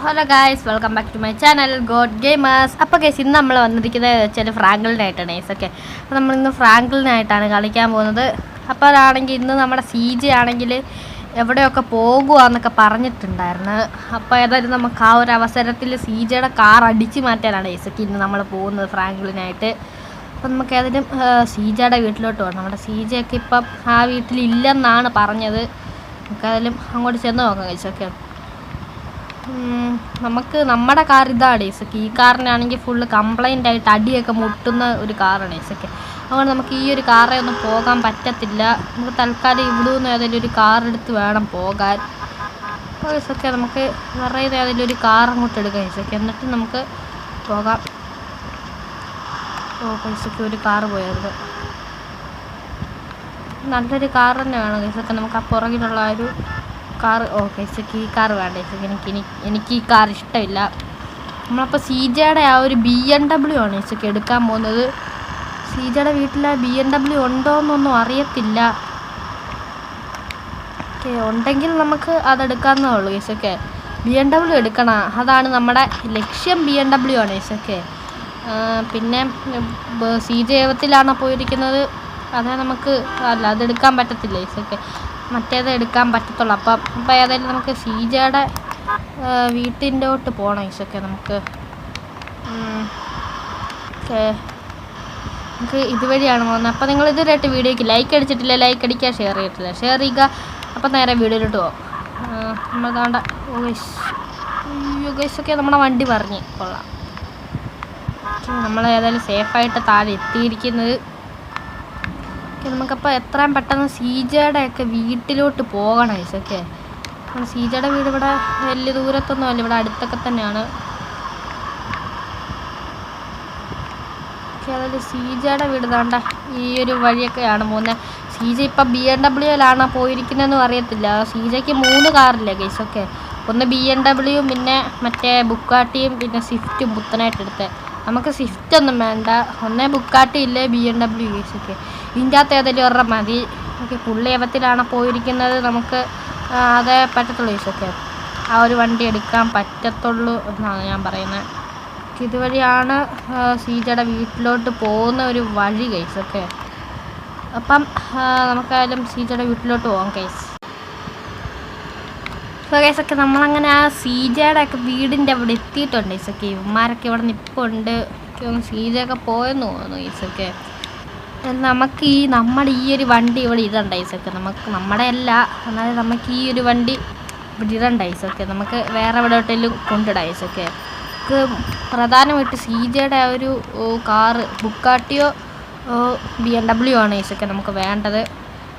Hello guys, welcome back to my channel God Gamers. അപ്പോൾ guys, ഇന്ന് നമ്മൾ വന്നിരിക്കുന്നത് വെച്ചാൽ ഫ്രാങ്കിളിനായിട്ടാണ് ഗൈസ്. ഓക്കെ, അപ്പോൾ നമ്മളിന്ന് ഫ്രാങ്കിളിനായിട്ടാണ് കളിക്കാൻ പോകുന്നത്. അപ്പോൾ അതാണെങ്കിൽ ഇന്ന് നമ്മുടെ CJ ആണെങ്കിൽ എവിടെയൊക്കെ പോകുകയെന്നൊക്കെ പറഞ്ഞിട്ടുണ്ടായിരുന്നു. അപ്പോൾ ഏതായാലും നമുക്ക് ആ ഒരു അവസരത്തിൽ CJയുടെ കാർ അടിച്ച് മാറ്റാനാണ് ഗൈസ് ഇന്ന് നമ്മൾ പോകുന്നത് ഫ്രാങ്കിളിനായിട്ട്. അപ്പോൾ നമുക്ക് ഏതായാലും CJയുടെ വീട്ടിലോട്ട് പോകണം. നമ്മുടെ CJ ഒക്കെ ഇപ്പം ആ വീട്ടിലില്ലെന്നാണ് പറഞ്ഞത്. നമുക്കതിലും അങ്ങോട്ട് ചെന്ന് നോക്കാം ഗൈസ്. ഓക്കെ, നമുക്ക് നമ്മുടെ കാർ ഇതാണ് ഈസൊക്കെ. ഈ കാറിനാണെങ്കിൽ ഫുള്ള് കംപ്ലൈൻ്റ് ആയിട്ട് അടിയൊക്കെ മുട്ടുന്ന ഒരു കാറാണ് ഈസൊക്കെ. അതുകൊണ്ട് നമുക്ക് ഈ ഒരു കാറേ ഒന്നും പോകാൻ പറ്റത്തില്ല. നമുക്ക് തൽക്കാലം ഇവിടെ നിന്ന് ഏതെങ്കിലും ഒരു കാർ എടുത്ത് വേണം പോകാൻ. അപ്പോൾ ഈസൊക്കെ നമുക്ക് വേറെ ഏതെങ്കിലും ഒരു കാർ അങ്ങോട്ട് എടുക്കാം ഈസൊക്കെ, എന്നിട്ട് നമുക്ക് പോകാം. ഈസൊക്കെ ഒരു കാറ് പോയത് നല്ലൊരു കാർ തന്നെ വേണം ഈസൊക്കെ. നമുക്ക് ആ പുറകിലുള്ള ഒരു കാറ് ഈസൊക്കെ ഈ കാർ വേണ്ട ഈസൊക്കെ. എനിക്ക് ഈ കാർ ഇഷ്ടമില്ല. നമ്മളപ്പോൾ CJയുടെ ആ ഒരു BMW ആണ് ഈസൊക്കെ എടുക്കാൻ പോകുന്നത്. CJയുടെ വീട്ടിൽ BMW ഉണ്ടോ എന്നൊന്നും അറിയത്തില്ല. ഓക്കെ, ഉണ്ടെങ്കിൽ നമുക്ക് അതെടുക്കാവുന്നേ ഉള്ളൂ ഈസൊക്കെ. BMW എടുക്കണം, അതാണ് നമ്മുടെ ലക്ഷ്യം. BMW ആണ് ഈസൊക്കെ. പിന്നെ CJ യവത്തിലാണ് പോയിരിക്കുന്നത്. അതാ നമുക്ക് അല്ല അതെടുക്കാൻ പറ്റത്തില്ല ഈസൊക്കെ. മറ്റേത് എടുക്കാൻ പറ്റത്തുള്ളൂ. അപ്പോൾ ഏതായാലും നമുക്ക് CJയുടെ വീട്ടിൻ്റെോട്ട് പോകണം ഈസൊക്കെ. നമുക്ക് ഇതുവഴിയാണ് പോകുന്നത്. അപ്പോൾ നിങ്ങൾ ഇതുവരെയായിട്ട് വീഡിയോയ്ക്ക് ലൈക്ക് അടിച്ചിട്ടില്ല, ലൈക്ക് അടിക്കുക, ഷെയർ ചെയ്തിട്ടില്ല, ഷെയർ ചെയ്യുക. അപ്പോൾ നേരെ വീഡിയോയിലോട്ട് പോകും. നമ്മളതാണ്ട ഗൈസൊക്കെ നമ്മുടെ വണ്ടി പറഞ്ഞ് കൊള്ളാം. നമ്മൾ ഏതായാലും സേഫായിട്ട് താഴെ എത്തിയിരിക്കുന്നത്. നമുക്കപ്പോൾ എത്രയും പെട്ടെന്ന് CJയുടെ ഒക്കെ വീട്ടിലോട്ട് പോകണം ഈസൊക്കെ. CJയുടെ വീട് ഇവിടെ വലിയ ദൂരത്തൊന്നും അല്ല, ഇവിടെ അടുത്തൊക്കെ തന്നെയാണ്. അതായത് CJയുടെ വീട് താണ്ട ഈ ഒരു വഴിയൊക്കെയാണ് പോകുന്നത്. CJ ഇപ്പം BMWയിലാണ് പോയിരിക്കുന്നതെന്നും അറിയത്തില്ല. CJക്ക് 3 കാറില്ലേ ഗൈസൊക്കെ. ഒന്ന് BMW, പിന്നെ മറ്റേ ബുക്കാട്ടിയും, പിന്നെ സ്വിഫ്റ്റും പുത്തനായിട്ട് എടുത്തത്. നമുക്ക് സ്വിഫ്റ്റ് ഒന്നും വേണ്ട. ഒന്നേ ബുക്കാട്ടി ഇല്ലേ BMW ഗൈസൊക്കെ. ഇതിൻ്റെ അകത്ത് ഏതെങ്കിലും ഒരെണ്ണം മതി. ഓക്കെ, പുള്ളിയവത്തിലാണ് പോയിരിക്കുന്നത്. നമുക്ക് അതേ പറ്റത്തുള്ളൂ ഗൈസൊക്കെ. ആ ഒരു വണ്ടി എടുക്കാൻ പറ്റത്തുള്ളൂ എന്നാണ് ഞാൻ പറയുന്നത്. ഇതുവഴിയാണ് CJയുടെ വീട്ടിലോട്ട് പോകുന്ന ഒരു വഴി ഗൈസൊക്കെ. അപ്പം നമുക്കായാലും CJയുടെ വീട്ടിലോട്ട് പോകാം ഗൈസ്. സോ ഗൈസൊക്കെ, നമ്മളങ്ങനെ ആ CJയുടെ ഒക്കെ വീടിൻ്റെ അവിടെ എത്തിയിട്ടുണ്ട് ഗൈസൊക്കെ. ഇവന്മാരൊക്കെ ഇവിടെ നിൽപ്പുണ്ട്. CJ ഒക്കെ പോയെന്ന് തോന്നുന്നു ഗൈസൊക്കെ. നമുക്ക് നമ്മുടെ ഈ ഒരു വണ്ടി ഇവിടെ ഇടണ്ട ഗൈസൊക്കെ. നമുക്ക് നമ്മുടെ അല്ല, എന്നാലും നമുക്ക് ഈ ഒരു വണ്ടി ഇവിടെ ഇടണ്ട ഗൈസൊക്കെ. നമുക്ക് വേറെ എവിടെയോട്ടെങ്കിലും കൊണ്ടിടാം ഗൈസൊക്കെ. നമുക്ക് പ്രധാനമായിട്ട് CJയുടെ ആ ഒരു കാറ് ബുക്കാട്ടിയോ BMW ആണ് ഗൈസൊക്കെ നമുക്ക് വേണ്ടത്.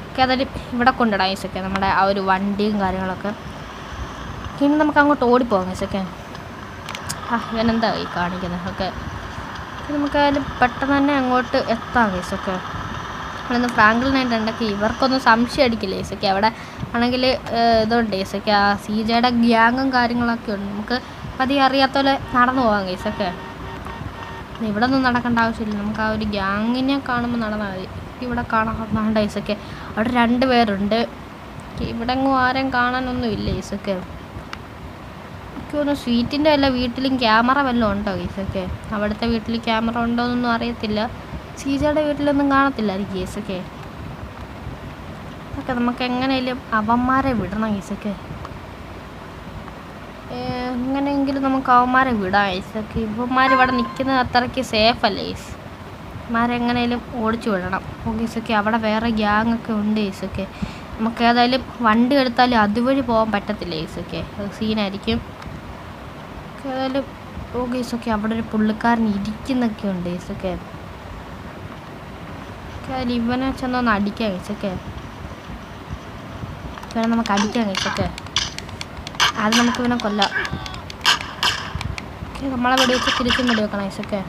ഒക്കെ അതായത് ഇവിടെ കൊണ്ടിടാം ഗൈസൊക്കെ, നമ്മുടെ ആ ഒരു വണ്ടിയും കാര്യങ്ങളൊക്കെ. ഇനി നമുക്ക് അങ്ങോട്ട് ഓടിപ്പോകാം ഗൈസൊക്കെ. ഇവനെന്താ ഈ കാണിക്കുന്നത്. ഓക്കെ, നമുക്കായാലും പെട്ടെന്ന് തന്നെ അങ്ങോട്ട് എത്താം ഗൈസൊക്കെ. നമ്മളിന്ന് ഫ്രാങ്കിളിനായിട്ടുണ്ടെങ്കിൽ ഇവർക്കൊന്നും സംശയം അടിക്കില്ല ഗൈസൊക്കെ. അവിടെ ആണെങ്കിൽ ഇതുണ്ട് ഗൈസൊക്കെ, ആ CJയുടെ ഗ്യാങ്ങും കാര്യങ്ങളൊക്കെ ഉണ്ട്. നമുക്ക് പതി അറിയാത്ത പോലെ നടന്നു പോകാം ഗൈസൊക്കെ. ഇവിടെ ഒന്നും നടക്കേണ്ട ആവശ്യമില്ല. നമുക്ക് ആ ഒരു ഗ്യാങ്ങിനെ കാണുമ്പോൾ നടന്നാൽ മതി. ഇവിടെ കാണാൻ ഗൈസൊക്കെ. അവിടെ 2 പേരുണ്ട്. ഇവിടെ എങ്ങും ആരെയും കാണാനൊന്നും ഇല്ല ഗൈസൊക്കെ. എനിക്കൊന്ന് സ്വീറ്റിൻ്റെ വല്ല വീട്ടിലും ക്യാമറ വല്ലതും ഉണ്ടോ ഗൈസൊക്കെ. അവിടുത്തെ വീട്ടിൽ ക്യാമറ ഉണ്ടോ എന്നൊന്നും അറിയത്തില്ല. CJയുടെ വീട്ടിലൊന്നും കാണത്തില്ലായിരിക്കും ഗൈസൊക്കെ. ഓക്കെ, നമുക്ക് എങ്ങനെയും അവന്മാരെ വിടണം ഗൈസൊക്കെ. എങ്ങനെയെങ്കിലും നമുക്ക് അവന്മാരെ വിടാം ഗൈസൊക്കെ. ഇവന്മാർ ഇവിടെ നിൽക്കുന്നത് അത്രയ്ക്ക് സേഫ് അല്ല ഗൈസ്. ഇവന്മാരെങ്ങനെയും ഓടിച്ചു വിടണം ഗൈസൊക്കെ. അവിടെ വേറെ ഗ്യാങ്ങൊക്കെ ഉണ്ട് ഗൈസൊക്കെ. നമുക്ക് ഏതായാലും വണ്ടി എടുത്താലും അതുവഴി പോകാൻ പറ്റത്തില്ല ഗൈസൊക്കെ. സീനായിരിക്കും. ഏതായാലും ഗൈസൊക്കെ അവിടെ ഒരു പുള്ളിക്കാരൻ ഇരിക്കുന്നൊക്കെ ഉണ്ട് ഗൈസൊക്കെ. ഏതായാലും ഇവനെ ചെന്നൊന്ന് അടിക്കാം ഗൈസൊക്കെ. ഇവനെ നമുക്ക് അടിക്കാം ഗൈസൊക്കെ. അത് നമുക്ക് ഇവനെ കൊല്ലാം. നമ്മളെ വെടി വെച്ച് തിരിച്ചും വെടി വെക്കണം ഗൈസൊക്കെ.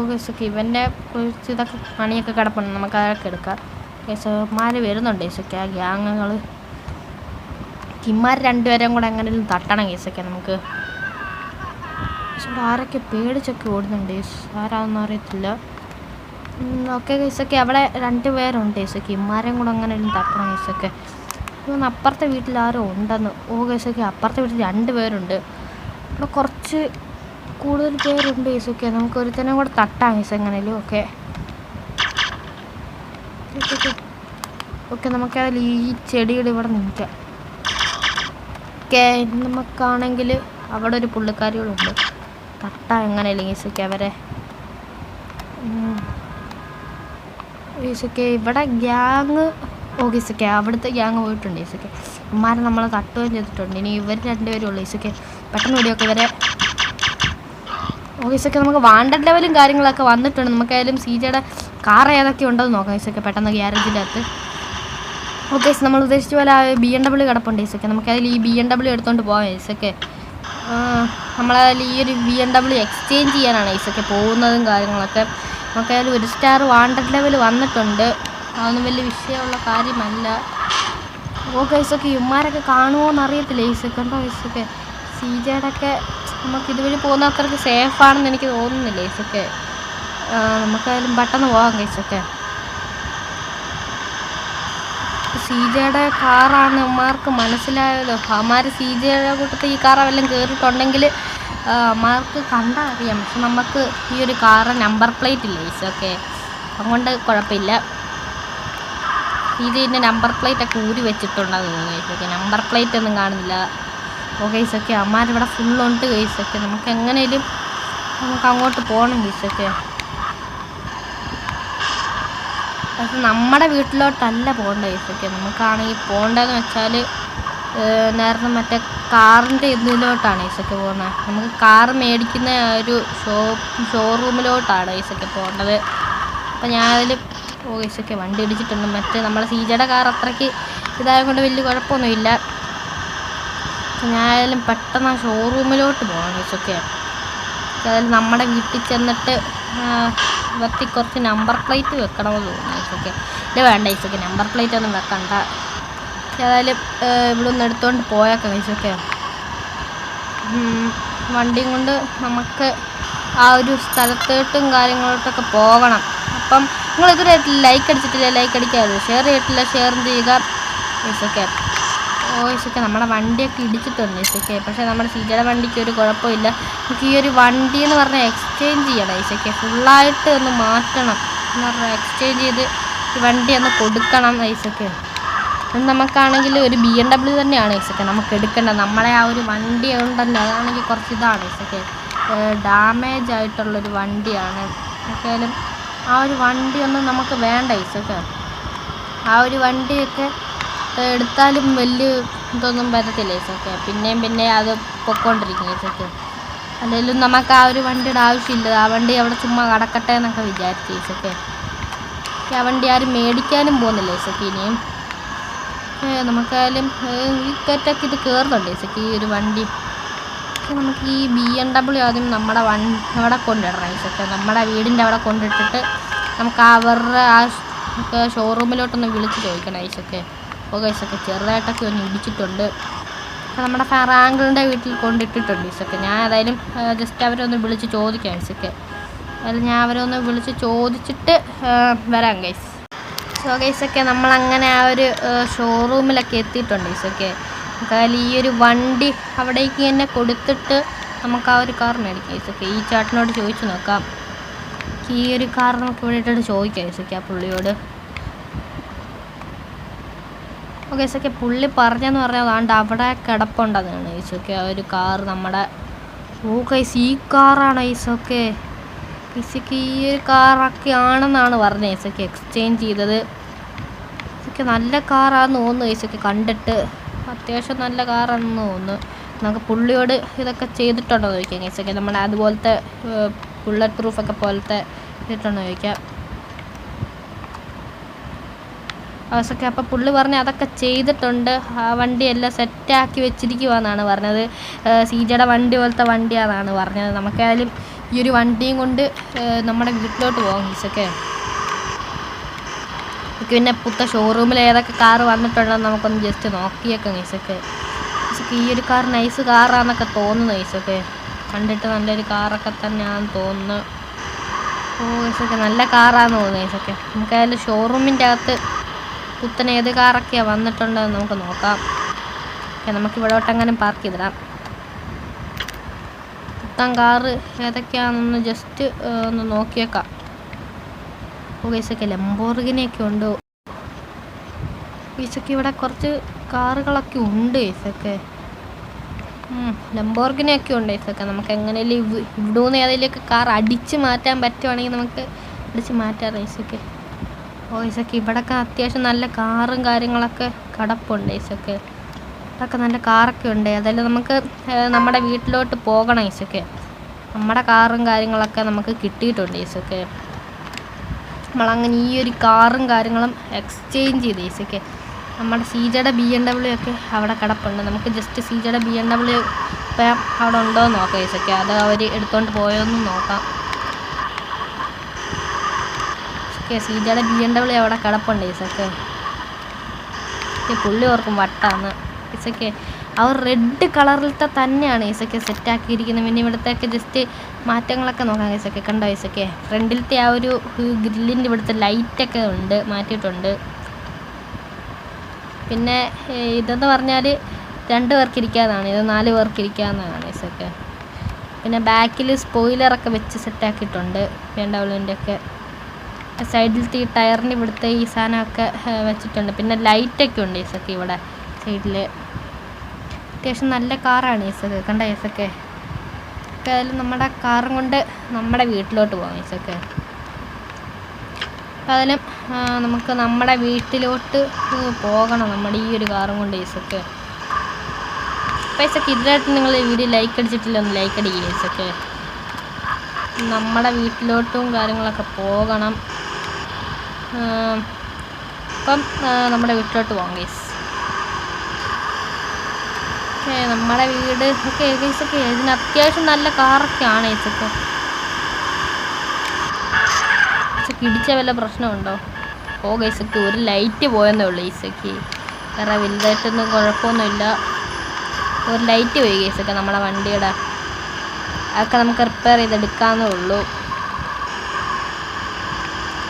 ഗൈസൊക്കെ ഇവൻ്റെ കുറിച്ച് ഇതൊക്കെ പണിയൊക്കെ കിടപ്പുണ്ട്. നമുക്ക് അതൊക്കെ എടുക്കാം ഗൈസന്മാർ വരുന്നുണ്ട് ഗൈസൊക്കെ. ആ ഗ്യാങ്ങുകൾ ഇമാർ 2 പേരെയും കൂടെ എങ്ങനെയും തട്ടണം ഗൈസൊക്കെ നമുക്ക്. പക്ഷെ ആരൊക്കെ പേടിച്ചൊക്കെ ഓടുന്നുണ്ട് ഗൈസ്. ആരാണെന്ന് അറിയത്തില്ല. ഓക്കെ ഗൈസൊക്കെ, അവിടെ 2 പേരുണ്ട് ഗൈസൊക്കെ. ഇമാരെയും കൂടെ എങ്ങനെയും തട്ടണം ഗൈസൊക്കെ. അപ്പുറത്തെ വീട്ടിൽ ആരോ ഉണ്ടെന്ന്. ഗൈസൊക്കെ അപ്പുറത്തെ വീട്ടിൽ 2 പേരുണ്ട്. ഇവിടെ കുറച്ച് കൂടുതൽ പേരുണ്ട് ഗൈസൊക്കെ. നമുക്ക് ഒരുത്തനെ കൂടെ തട്ടാം ഗൈസ് എങ്ങനെയും. ഓക്കെ നമുക്കതിൽ ഈ ചെടിയുടെ ഇവിടെ നിൽക്കാം. ഓക്കെ നമുക്കാണെങ്കിൽ അവിടെ ഒരു പുള്ളിക്കാരികളുണ്ട്. തട്ടാം എങ്ങനെയല്ലേ ഗൈസൊക്കെ അവരെ. ഗൈസൊക്കെ ഇവിടെ ഗ്യാങ് ഗൈസൊക്കെ അവിടുത്തെ ഗ്യാങ് പോയിട്ടുണ്ട് ഗൈസൊക്കെ. അമ്മാരെ നമ്മളെ തട്ടുകയും ചെയ്തിട്ടുണ്ട്. ഇനി ഇവർ 2 പേരും ഉള്ളു ഗൈസൊക്കെ. പെട്ടെന്ന് വിടിയൊക്കെ ഇവരെ. ഗൈസൊക്കെ നമുക്ക് വാണ്ടഡ് ലെവലും കാര്യങ്ങളൊക്കെ വന്നിട്ടുണ്ട്. നമുക്കായാലും സീജയുടെ കാർ ഏതൊക്കെ ഉണ്ടെന്ന് നോക്കാം ഗൈസൊക്കെ പെട്ടെന്ന് ഗ്യാരേജിനകത്ത്. ഓക്കെ നമ്മൾ ഉദ്ദേശിച്ച പോലെ BMW കിടപ്പുണ്ട് ഗൈസൊക്കെ. നമുക്കതിൽ ഈ BMW എടുത്തുകൊണ്ട് പോകാം ഗൈസൊക്കെ. നമ്മളതിൽ ഈ ഒരു BMW എക്സ്ചേഞ്ച് ചെയ്യാനാണ് ഗൈസൊക്കെ പോകുന്നതും കാര്യങ്ങളൊക്കെ. നമുക്കതിൽ 1 സ്റ്റാർ വാണ്ടഡ് ലെവൽ വന്നിട്ടുണ്ട്. അതൊന്നും വലിയ വിഷയമുള്ള കാര്യമല്ല. ഗൈസൊക്കെ ഇവന്മാരൊക്കെ കാണുമോ എന്നറിയത്തില്ല ഗൈസൊക്കെ. ഉണ്ടോ ഗൈസൊക്കെ സീജയുടെ ഒക്കെ നമുക്ക് ഇതുവഴി പോകുന്ന അത്രയ്ക്ക് സേഫാണെന്ന് എനിക്ക് തോന്നുന്നില്ല ഗൈസൊക്കെ. നമുക്കായാലും പെട്ടെന്ന് പോകാം ഗൈസൊക്കെ. സീജയുടെ കാറാണ് അമ്മമാർക്ക് മനസ്സിലായല്ലോ. അമ്മമാർ സീജയുടെ കൂട്ടത്തിൽ ഈ കാർ വല്ലതും കയറിയിട്ടുണ്ടെങ്കിൽ അമ്മമാർക്ക് കണ്ടാൽ അറിയാം. പക്ഷെ നമുക്ക് ഈ ഒരു കാറ് നമ്പർ പ്ലേറ്റ് ഇല്ല ഗൈസൊക്കെ. അതുകൊണ്ട് കുഴപ്പമില്ല. സീജയുടെ നമ്പർ പ്ലേറ്റ് ഒക്കെ ഊരി വെച്ചിട്ടുണ്ടെന്ന് തോന്നുന്നു ഗൈസൊക്കെ. നമ്പർ പ്ലേറ്റ് ഒന്നും കാണുന്നില്ല. ഗൈസൊക്കെ അമ്മമാരിവിടെ ഫുള്ളുണ്ട് ഗൈസൊക്കെ. നമുക്ക് എങ്ങനെയും നമുക്ക് അങ്ങോട്ട് പോകണം ഗൈസൊക്കെ. പക്ഷെ നമ്മുടെ വീട്ടിലോട്ടല്ല പോകേണ്ട ഗൈസൊക്കെ. നമുക്കാണെങ്കിൽ പോകേണ്ടതെന്ന് വെച്ചാൽ നേരത്തെ മറ്റേ കാറിൻ്റെ ഇതിലോട്ടാണ് ഗൈസൊക്കെ പോകുന്നത്. നമുക്ക് കാർ മേടിക്കുന്ന ഒരു ഷോറൂമിലോട്ടാണ് ഗൈസൊക്കെ പോകേണ്ടത്. അപ്പം ഞാനതിൽ ഗൈസൊക്കെ വണ്ടി ഇടിച്ചിട്ടുണ്ട്. മറ്റേ നമ്മളെ സീജയുടെ കാർ അത്രയ്ക്ക് ഇതായതുകൊണ്ട് വലിയ കുഴപ്പമൊന്നുമില്ല. ഞാനായാലും പെട്ടെന്ന് ആ ഷോറൂമിലോട്ട് പോകണം ഗൈസൊക്കെ. അതായത് നമ്മുടെ വീട്ടിൽ ചെന്നിട്ട് ഇവർക്ക് കുറച്ച് നമ്പർ പ്ലേറ്റ് വെക്കണമെന്ന് തോന്നുന്നു ഗൈസൊക്കെ. ഇല്ല വേണ്ട ഗൈസൊക്കെ നമ്പർ പ്ലേറ്റ് ഒന്നും വെക്കണ്ട. ഏതായാലും ഇവിടെ ഒന്ന് എടുത്തുകൊണ്ട് പോയേക്കാം ഗൈസൊക്കെ. വണ്ടിയും കൊണ്ട് നമുക്ക് ആ ഒരു സ്ഥലത്തോട്ടും കാര്യങ്ങളോട്ടൊക്കെ പോകണം. അപ്പം നിങ്ങൾ ഇതുവരെ ലൈക്ക് അടിച്ചിട്ടില്ല, ലൈക്ക് അടിക്കാതെ. ഷെയർ ചെയ്തിട്ടില്ല, ഷെയർ ചെയ്യുക ഗൈസൊക്കെ. ഗൈസൊക്കെ നമ്മുടെ വണ്ടിയൊക്കെ ഇടിച്ചിട്ടുണ്ട് ഗൈസൊക്കെ. പക്ഷേ നമ്മുടെ സീജയുടെ വണ്ടിക്ക് ഒരു കുഴപ്പമില്ല. നമുക്ക് ഈ ഒരു വണ്ടി എന്ന് പറഞ്ഞാൽ എക്സ്ചേഞ്ച് ചെയ്യണം ഗൈസൊക്കെ. ഫുള്ളായിട്ട് ഒന്ന് മാറ്റണം എന്ന് പറഞ്ഞാൽ എക്സ്ചേഞ്ച് ചെയ്ത് ഈ വണ്ടി ഒന്ന് കൊടുക്കണം ഗൈസൊക്കെ. നമുക്കാണെങ്കിൽ ഒരു BMW തന്നെയാണ് ഗൈസൊക്കെ നമുക്ക് എടുക്കേണ്ടത്. നമ്മളെ ആ ഒരു വണ്ടി ഉണ്ടല്ലോ അതാണെങ്കിൽ കുറച്ച് ഇതാണ് ഗൈസൊക്കെ. ഡാമേജ് ആയിട്ടുള്ളൊരു വണ്ടിയാണ്. ഒക്കെയാലും ആ ഒരു വണ്ടിയൊന്നും നമുക്ക് വേണ്ട ഗൈസൊക്കെ. ആ ഒരു വണ്ടിയൊക്കെ എടുത്താലും വലിയ ഇതൊന്നും വരത്തില്ല ഗൈസൊക്കെ. പിന്നെ അത് പൊയ്ക്കൊണ്ടിരിക്കും ഗൈസൊക്കെ. അല്ലെങ്കിലും നമുക്ക് ആ ഒരു വണ്ടിയുടെ ആവശ്യമില്ല. ആ വണ്ടി അവിടെ ചുമ്മാ കിടക്കട്ടെ എന്നൊക്കെ വിചാരിച്ചു ഗൈസൊക്കെ. ആ വണ്ടി ആരും മേടിക്കാനും പോകുന്നില്ല ഗൈസൊക്കെ. ഇനിയും നമുക്കായാലും ഈ കയറ്റൊക്കെ ഇത് കയറുന്നുണ്ട് ഗൈസൊക്കെ ഈ ഒരു വണ്ടി. നമുക്ക് ഈ BMW ആദ്യം നമ്മുടെ അവിടെ കൊണ്ടിടണം ഗൈസൊക്കെ. നമ്മുടെ വീടിൻ്റെ അവിടെ കൊണ്ടിട്ടിട്ട് നമുക്ക് അവരുടെ ആ ഷോറൂമിലോട്ടൊന്ന് വിളിച്ച് ചോദിക്കണം ഗൈസൊക്കെ. ഗൈസൊക്കെ ചെറുതായിട്ടൊക്കെ ഒന്ന് ഇടിച്ചിട്ടുണ്ട്. നമ്മുടെ റാങ്കിളിൻ്റെ വീട്ടിൽ കൊണ്ടിട്ടിട്ടുണ്ട് ഗൈസൊക്കെ. ഞാൻ ഏതായാലും ജസ്റ്റ് അവരൊന്ന് വിളിച്ച് ചോദിക്കാം ഗൈസൊക്കെ. അതിൽ ഞാൻ അവരൊന്ന് വിളിച്ച് ചോദിച്ചിട്ട് വരാം ഗൈസ്. സോ ഗൈസൊക്കെ നമ്മളങ്ങനെ ആ ഒരു ഷോറൂമിലൊക്കെ എത്തിയിട്ടുണ്ട് ഗൈസൊക്കെ. നമുക്കതിൽ ഈ ഒരു വണ്ടി അവിടേക്ക് തന്നെ കൊടുത്തിട്ട് നമുക്ക് ആ ഒരു കാർ മേടിക്കാം ഗൈസൊക്കെ. ഈ ചേട്ടനോട് ചോദിച്ചു നോക്കാം. ഈ ഒരു കാർ നമുക്ക് ഇവിടെ ഇട്ടിട്ട് ചോദിക്കാം ഗൈസൊക്കെ ആ പുള്ളിയോട്. ഗൈസൊക്കെ പുള്ളി പറഞ്ഞെന്ന് പറഞ്ഞാൽ അതാണ്ട് അവിടെ കിടപ്പുണ്ടെന്നാണ് ഗൈസൊക്കെ ആ ഒരു കാർ നമ്മുടെ. ഗൈസ് ഈ കാറാണ് ഗൈസൊക്കെ. ഗൈസൊക്കെ ഈ ഒരു കാറൊക്കെ ആണെന്നാണ് പറഞ്ഞത് ഗൈസൊക്കെ എക്സ്ചേഞ്ച് ചെയ്തത്. ഗൈസൊക്കെ നല്ല കാറാണെന്ന് തോന്നുന്നു ഗൈസൊക്കെ. കണ്ടിട്ട് അത്യാവശ്യം നല്ല കാറാണെന്ന് തോന്നുന്നു. നമുക്ക് പുള്ളിയോട് ഇതൊക്കെ ചെയ്തിട്ടുണ്ടോ ചോദിക്കാം ഗൈസൊക്കെ. നമ്മുടെ അതുപോലത്തെ ബുള്ളറ്റ് പ്രൂഫൊക്കെ പോലത്തെ ചെയ്തിട്ടുണ്ടോ ചോദിക്കാം അവസൊക്കെ. അപ്പോൾ പുള്ളി പറഞ്ഞ് അതൊക്കെ ചെയ്തിട്ടുണ്ട്. ആ വണ്ടിയെല്ലാം സെറ്റാക്കി വെച്ചിരിക്കുവാന്നാണ് പറഞ്ഞത്. സീജയുടെ വണ്ടി പോലത്തെ വണ്ടിയാണെന്നാണ് പറഞ്ഞത്. നമുക്കായാലും ഈ ഒരു വണ്ടിയും കൊണ്ട് നമ്മുടെ വീട്ടിലോട്ട് പോകാം ഗൈസൊക്കെ. പിന്നെ പുത്ത ഷോറൂമിൽ ഏതൊക്കെ കാറ് വന്നിട്ടുണ്ടെന്ന് നമുക്കൊന്ന് ജസ്റ്റ് നോക്കിയേക്കാം ഗൈസൊക്കെ. ഈ ഒരു കാർ നൈസ് കാറാന്നൊക്കെ തോന്നുന്നു ഗൈസൊക്കെ. കണ്ടിട്ട് നല്ലൊരു കാറൊക്കെ തന്നെയാണെന്ന് തോന്നുന്നു. ഗൈസൊക്കെ നല്ല കാറാന്ന് തോന്നുന്നു ഗൈസൊക്കെ. നമുക്കായാലും ഷോറൂമിൻ്റെ അകത്ത് പുത്തൻ ഏത് കാറൊക്കെയാണ് വന്നിട്ടുണ്ടെന്ന് നമുക്ക് നോക്കാം. ഓക്കെ, നമുക്ക് ഇവിടോട്ടെങ്ങനെ പാർക്ക് ചെയ്തിടാം. പുത്തൻ കാറ് ഏതൊക്കെയാണെന്ന് ജസ്റ്റ് ഒന്ന് നോക്കിയേക്കാം. ഗൈസൊക്കെ ലംബോർഗിനിയൊക്കെ ഉണ്ട്. ഗൈസൊക്കെ ഇവിടെ കുറച്ച് കാറുകളൊക്കെ ഉണ്ട്. ഗൈസൊക്കെ ലംബോർഗിനിയൊക്കെ ഉണ്ട്. ഗൈസൊക്കെ നമുക്ക് എങ്ങനെയും ഇവിടുന്ന് ഏതെങ്കിലുമൊക്കെ കാർ അടിച്ച് മാറ്റാൻ പറ്റുവാണെങ്കിൽ നമുക്ക് അടിച്ച് മാറ്റാം ഗൈസൊക്കെ. ഗൈസൊക്കെ ഇവിടെയൊക്കെ അത്യാവശ്യം നല്ല കാറും കാര്യങ്ങളൊക്കെ കിടപ്പുണ്ട്. ഗൈസൊക്കെ ഇവിടെയൊക്കെ നല്ല കാറൊക്കെ ഉണ്ട്. അതെല്ലാം നമുക്ക് നമ്മുടെ വീട്ടിലോട്ട് പോകണം. ഗൈസൊക്കെ നമ്മുടെ കാറും കാര്യങ്ങളൊക്കെ നമുക്ക് കിട്ടിയിട്ടുണ്ട്. ഗൈസൊക്കെ നമ്മളങ്ങനെ ഈ ഒരു കാറും കാര്യങ്ങളും എക്സ്ചേഞ്ച് ചെയ്ത് ഗൈസൊക്കെ നമ്മുടെ സീജയുടെ BMW ഒക്കെ അവിടെ കിടപ്പുണ്ട്. നമുക്ക് ജസ്റ്റ് സീജയുടെ BMW ഇപ്പം അവിടെ ഉണ്ടോ എന്ന് നോക്കാം ഗൈസൊക്കെ. അത് അവർ എടുത്തുകൊണ്ട് പോയോന്നും നോക്കാം. ഓക്കെ, സീജയുടെ BMW അവിടെ കിടപ്പുണ്ട് ഗൈസൊക്കെ. പുള്ളി ഓർക്കും വട്ടാന്ന് ഗൈസൊക്കെ. അവർ റെഡ് കളറിലത്തെ തന്നെയാണ് ഗൈസൊക്കെ സെറ്റാക്കിയിരിക്കുന്നത്. പിന്നെ ഇവിടത്തേക്ക് ജസ്റ്റ് മാറ്റങ്ങളൊക്കെ നോക്കാം ഗൈസൊക്കെ. കണ്ടോ ഗൈസൊക്കെ, ഫ്രണ്ടിലത്തെ ആ ഒരു ഗ്രില്ലിൻ്റെ ഇവിടുത്തെ ലൈറ്റൊക്കെ ഉണ്ട്, മാറ്റിയിട്ടുണ്ട്. പിന്നെ ഇതെന്ന് പറഞ്ഞാൽ 2 പേർക്ക് ഇരിക്കാവുന്നതാണ്, ഇത് 4 പേർക്ക് ഇരിക്കാവുന്നതാണ് ഗൈസൊക്കെ. പിന്നെ ബാക്കിൽ സ്പോയിലറൊക്കെ വെച്ച് സെറ്റാക്കിയിട്ടുണ്ട് BMW ഒക്കെ. സൈഡിലത്തെ ഈ ടയറിൻ്റെ ഇവിടുത്തെ ഈ സാധനമൊക്കെ വെച്ചിട്ടുണ്ട്. പിന്നെ ലൈറ്റൊക്കെ ഉണ്ട് ഗൈസൊക്കെ ഇവിടെ സൈഡിൽ. അത്യാവശ്യം നല്ല കാറാണ് ഗൈസൊക്കെ. കണ്ട ഗൈസൊക്കെ. അതിൽ നമ്മുടെ കാറും കൊണ്ട് നമ്മുടെ വീട്ടിലോട്ട് പോകാം ഗൈസൊക്കെ. അപ്പം അതിലും നമുക്ക് നമ്മുടെ വീട്ടിലോട്ട് പോകണം നമ്മുടെ ഈ ഒരു കാറും കൊണ്ട് ഗൈസൊക്കെ. ഗൈസൊക്കെ ഇതിലായിട്ട് നിങ്ങൾ വീഡിയോ ലൈക്ക് അടിച്ചിട്ടില്ല, ഒന്ന് ലൈക്ക് അടിക്കുക ഗൈസൊക്കെ. നമ്മുടെ വീട്ടിലോട്ടും കാര്യങ്ങളൊക്കെ പോകണം. അപ്പം നമ്മുടെ വീട്ടിലോട്ട് പോകാം ഗൈസ്. ഓക്കെ, നമ്മുടെ വീട് ഒക്കെ ഗൈസൊക്കെ. ഇതിന് അത്യാവശ്യം നല്ല കാറൊക്കെയാണ് ഗൈസൊക്കെ. ഇടിച്ച വല്ല പ്രശ്നമുണ്ടോ? ഗൈസൊക്കെ ഒരു ലൈറ്റ് പോയെന്നേ ഉള്ളൂ ഗൈസൊക്കെ. വേറെ വലുതായിട്ടൊന്നും കുഴപ്പമൊന്നുമില്ല. ഒരു ലൈറ്റ് പോയി ഗൈസൊക്കെ നമ്മുടെ വണ്ടിയുടെ. അതൊക്കെ നമുക്ക് റിപ്പയർ ചെയ്തെടുക്കാവുന്നേ ഉള്ളൂ.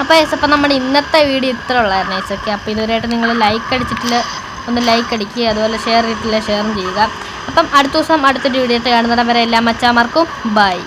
അപ്പോൾ ഗൈസപ്പം നമ്മുടെ ഇന്നത്തെ വീഡിയോ ഇത്ര ഉള്ളായിരുന്നു ഗൈസൊക്കെ. അപ്പോൾ ഇതുവരെയായിട്ട് നിങ്ങൾ ലൈക്ക് അടിച്ചിട്ടില്ല, ഒന്ന് ലൈക്ക് അടിക്കുക. അതുപോലെ ഷെയർ ചെയ്തിട്ടില്ല, ഷെയറും ചെയ്യുക. അപ്പം അടുത്ത ദിവസം അടുത്തൊരു വീഡിയോ കാണുന്നിടം വരെ എല്ലാ മച്ചാമാർക്കും ബൈ.